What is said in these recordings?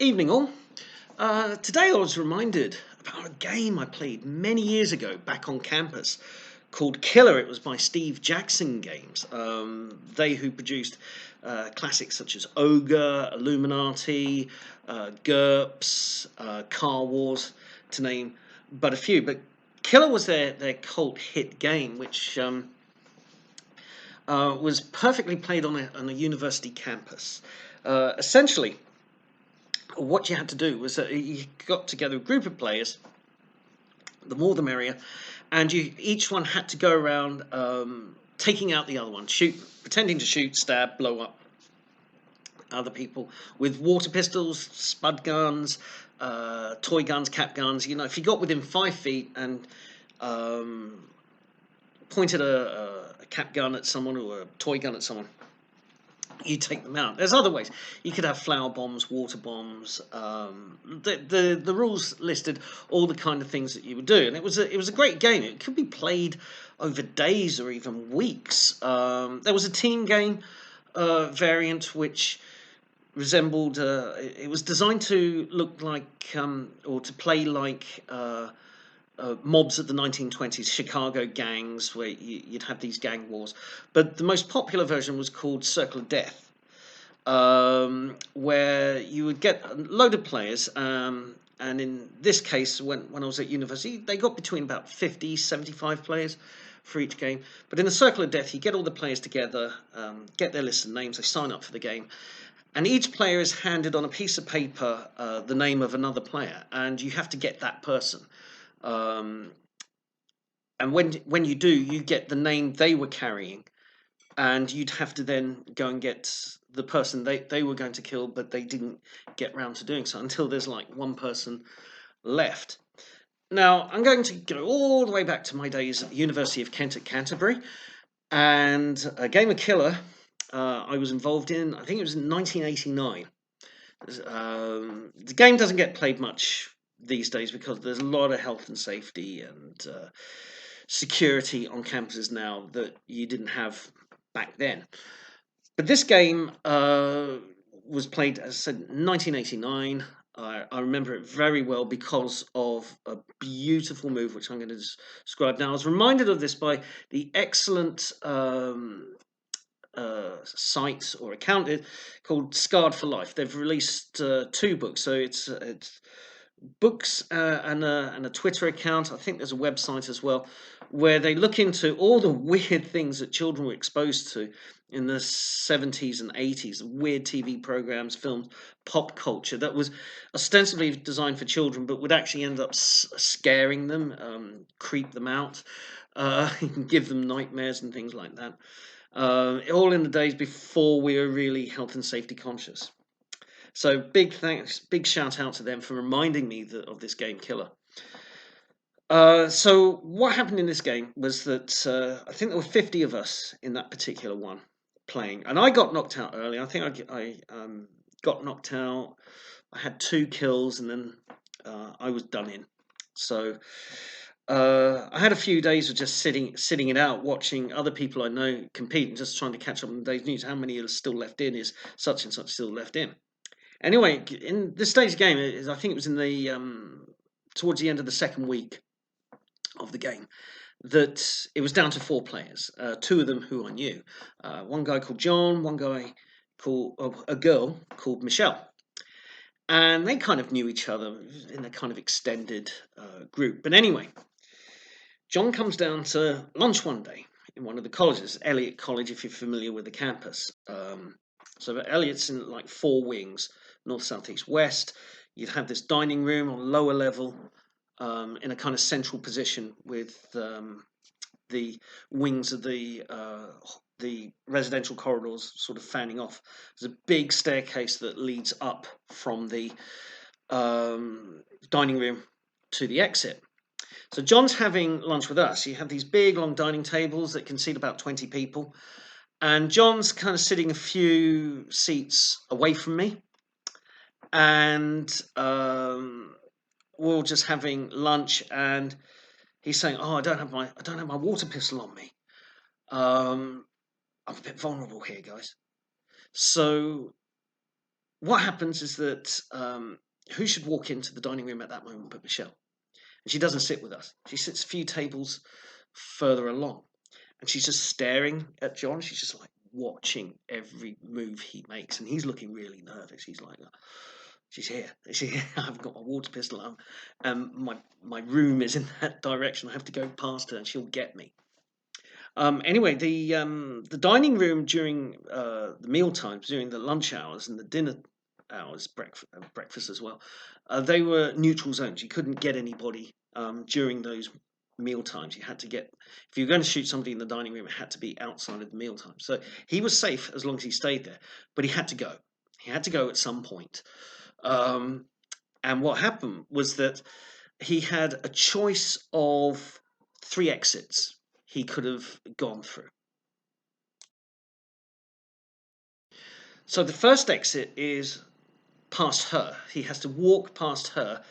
Evening all. Today I was reminded about a game I played many years ago back on campus called Killer. It was by Steve Jackson Games. They who produced classics such as Ogre, Illuminati, GURPS, Car Wars, to name but a few. But Killer was their cult hit game, which was perfectly played on a university campus. Essentially, what you had to do was that you got together a group of players, the more the merrier, and each one had to go around taking out the other one, pretending to shoot, stab, blow up other people with water pistols, spud guns, toy guns, cap guns. You know, if you got within 5 feet and pointed a cap gun at someone or a toy gun at someone, you take them out. There's other ways. You could have flower bombs, water bombs. The rules listed all the kind of things that you would do, and it was a great game. It could be played over days or even weeks. There was a team game variant which resembled. It was designed to look like or to play like. Mobs of the 1920s, Chicago gangs, where you'd have these gang wars. But the most popular version was called Circle of Death, where you would get a load of players. And in this case, when I was at university, they got between about 50, 75 players for each game. But in the Circle of Death, you get all the players together, get their list of names, they sign up for the game. And each player is handed on a piece of paper the name of another player, and you have to get that person. And when you do, you get the name they were carrying, and you'd have to then go and get the person they were going to kill, but they didn't get round to doing so until there's like one person left. Now, I'm going to go all the way back to my days at the University of Kent at Canterbury, and a game of Killer I was involved in, I think it was in 1989. The game doesn't get played much these days because there's a lot of health and safety and security on campuses now that you didn't have back then. But this game was played, as I said, 1989. I remember it very well because of a beautiful move, which I'm going to describe now. I was reminded of this by the excellent site or account called Scarred for Life. They've released 2 books, so it's books and a Twitter account. I think there's a website as well where they look into all the weird things that children were exposed to in the 70s and 80s, weird TV programs, films, pop culture that was ostensibly designed for children but would actually end up scaring them, creep them out, give them nightmares and things like that. All in the days before we were really health and safety conscious. So big thanks, big shout out to them for reminding me of this game Killer. So what happened in this game was that I think there were 50 of us in that particular one playing, and I got knocked out early. I think I got knocked out. I had 2 kills, and then I was done in. So I had a few days of just sitting it out, watching other people I know compete, and just trying to catch up on the day's news. How many are still left in? Is such and such still left in? Anyway, in this stage game, I think it was in the towards the end of the second week of the game that it was down to 4 players. 2 of them who I knew. One guy called John, one guy called a girl called Michelle, and they kind of knew each other in a kind of extended group. But anyway, John comes down to lunch one day in one of the colleges, Eliot College, if you're familiar with the campus. So Eliot's in like 4 wings, north, south, east, west. You'd have this dining room on lower level in a kind of central position with the wings of the residential corridors sort of fanning off. There's a big staircase that leads up from the dining room to the exit. So John's having lunch with us. You have these big long dining tables that can seat about 20 people. And John's kind of sitting a few seats away from me, and we're all just having lunch. And he's saying, "Oh, I don't have my water pistol on me. I'm a bit vulnerable here, guys." So what happens is that who should walk into the dining room at that moment but Michelle? And she doesn't sit with us. She sits a few tables further along, and she's just staring at John. She's just like watching every move he makes, and he's looking really nervous. He's like, "She's here. She's here. I've got my water pistol on, and my room is in that direction. I have to go past her, and she'll get me." Anyway, the dining room during the meal times, during the lunch hours and the dinner hours, breakfast as well, they were neutral zones. You couldn't get anybody during those meal times. You had to get, if you were going to shoot somebody in the dining room, it had to be outside of the meal time. So he was safe as long as he stayed there, but he had to go. He had to go at some point. Um, and what happened was that he had a choice of three exits he could have gone through. So the first exit is past her. He has to walk past her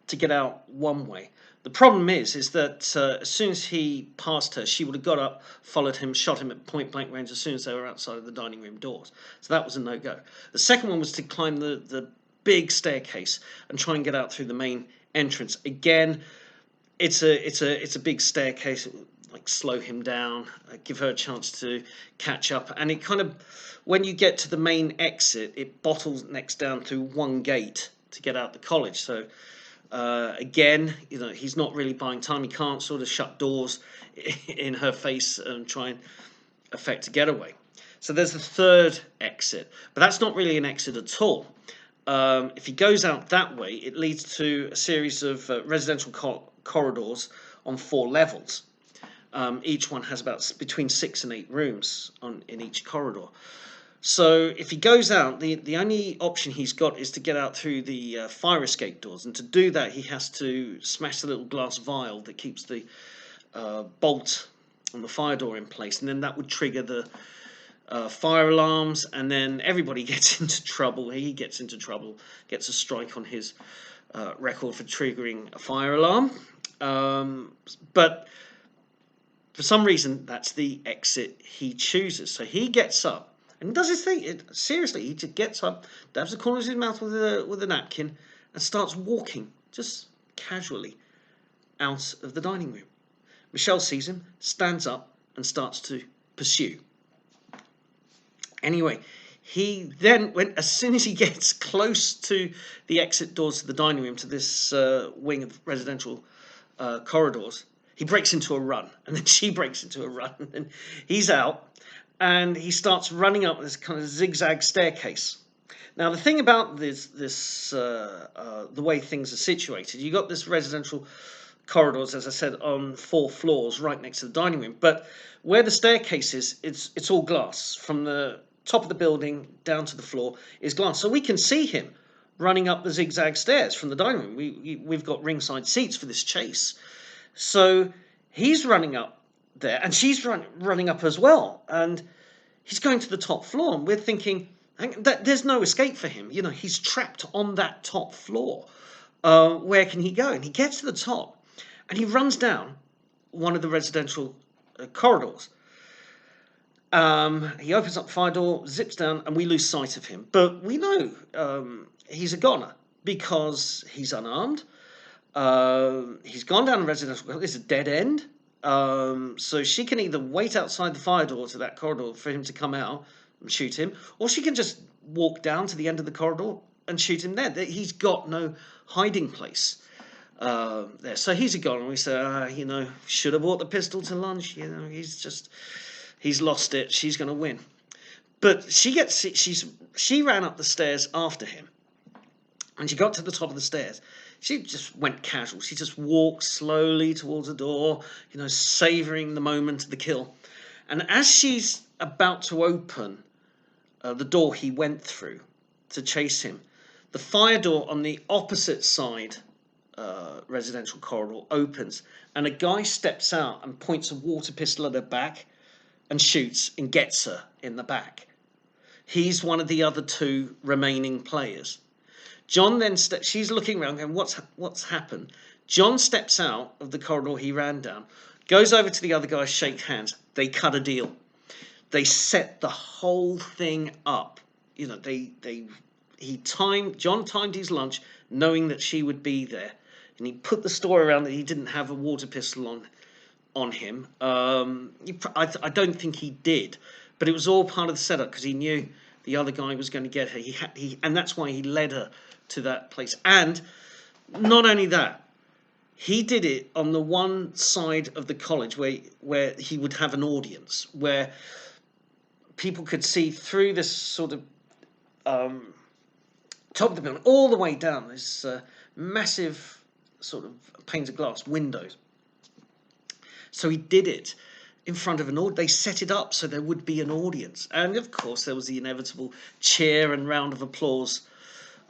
to get out one way. The problem is that as soon as he passed her, she would have got up, followed him, shot him at point blank range as soon as they were outside of the dining room doors. So that was a no-go. The second one was to climb the big staircase and try and get out through the main entrance. Again, it's a big staircase. It would, like, slow him down, give her a chance to catch up, and it kind of, when you get to the main exit, it bottlenecks down to one gate to get out the college. So again, he's not really buying time. He can't sort of shut doors in her face and try and effect a getaway. So there's the third exit, but that's not really an exit at all. If he goes out that way, it leads to a series of residential corridors on 4 levels. Each one has about between 6 and 8 rooms in each corridor. So if he goes out, the only option he's got is to get out through the fire escape doors. And to do that, he has to smash the little glass vial that keeps the bolt on the fire door in place. And then that would trigger the fire alarms, and then everybody gets into trouble. He gets into trouble, gets a strike on his record for triggering a fire alarm. But for some reason, that's the exit he chooses. So he gets up and does his thing. Seriously, he just gets up, dabs the corner of his mouth with a napkin, and starts walking, just casually, out of the dining room. Michelle sees him, stands up, and starts to pursue. Anyway, he then, as soon as he gets close to the exit doors to the dining room, to this wing of residential corridors, he breaks into a run, and then she breaks into a run, and he's out, and he starts running up this kind of zigzag staircase. Now, the thing about the way things are situated, you got this residential corridors, as I said, on 4 floors, right next to the dining room. But where the staircase is, it's all glass. From the top of the building down to the floor is glass, so we can see him running up the zigzag stairs from the dining room. We've got ringside seats for this chase, so he's running up there, and she's running up as well, and he's going to the top floor, and we're thinking that there's no escape for him. He's trapped on that top floor. Where can he go? And he gets to the top, and he runs down one of the residential corridors. He opens up the fire door, zips down, and we lose sight of him. But we know he's a goner because he's unarmed. He's gone down a residential corridor. It's a dead end. So she can either wait outside the fire door to that corridor for him to come out and shoot him, or she can just walk down to the end of the corridor and shoot him there. He's got no hiding place there. So he's a goner. And we say, should have bought the pistol to lunch. He's lost it. She's going to win. But she ran up the stairs after him, and she got to the top of the stairs. She just went casual. She just walked slowly towards the door, savouring the moment of the kill. And as she's about to open the door he went through to chase him, the fire door on the opposite side residential corridor opens, and a guy steps out and points a water pistol at her back and shoots and gets her in the back. He's one of the other 2 remaining players. John then she's looking around going, what's happened? John steps out of the corridor he ran down, goes over to the other guy, shake hands. They cut a deal. They set the whole thing up. They John timed his lunch knowing that she would be there, and he put the story around that he didn't have a water pistol on him. I don't think he did, but it was all part of the setup because he knew the other guy was going to get her. And that's why he led her to that place. And not only that, he did it on the one side of the college where he would have an audience, where people could see through this sort of top of the building all the way down. This massive sort of panes of glass windows. So he did it in front of an audience. They set it up so there would be an audience, and of course there was the inevitable cheer and round of applause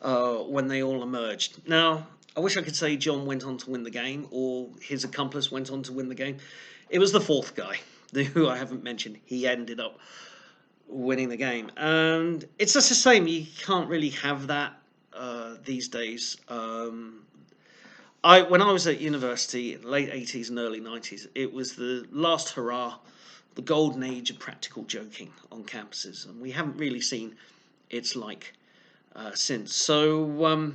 when they all emerged. Now, I wish I could say John went on to win the game, or his accomplice went on to win the game. It was the fourth guy, who I haven't mentioned. He ended up winning the game, and it's just a shame you can't really have that these days. When I was at university in the late 80s and early 90s, it was the last hurrah, the golden age of practical joking on campuses, and we haven't really seen its like since. So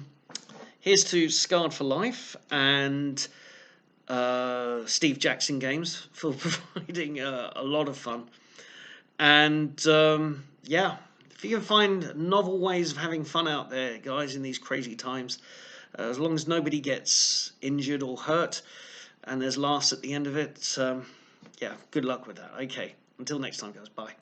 here's to Scarred for Life and Steve Jackson Games for providing a lot of fun. And yeah, if you can find novel ways of having fun out there, guys, in these crazy times, as long as nobody gets injured or hurt and there's laughs at the end of it, yeah, good luck with that. Okay, until next time, guys. Bye.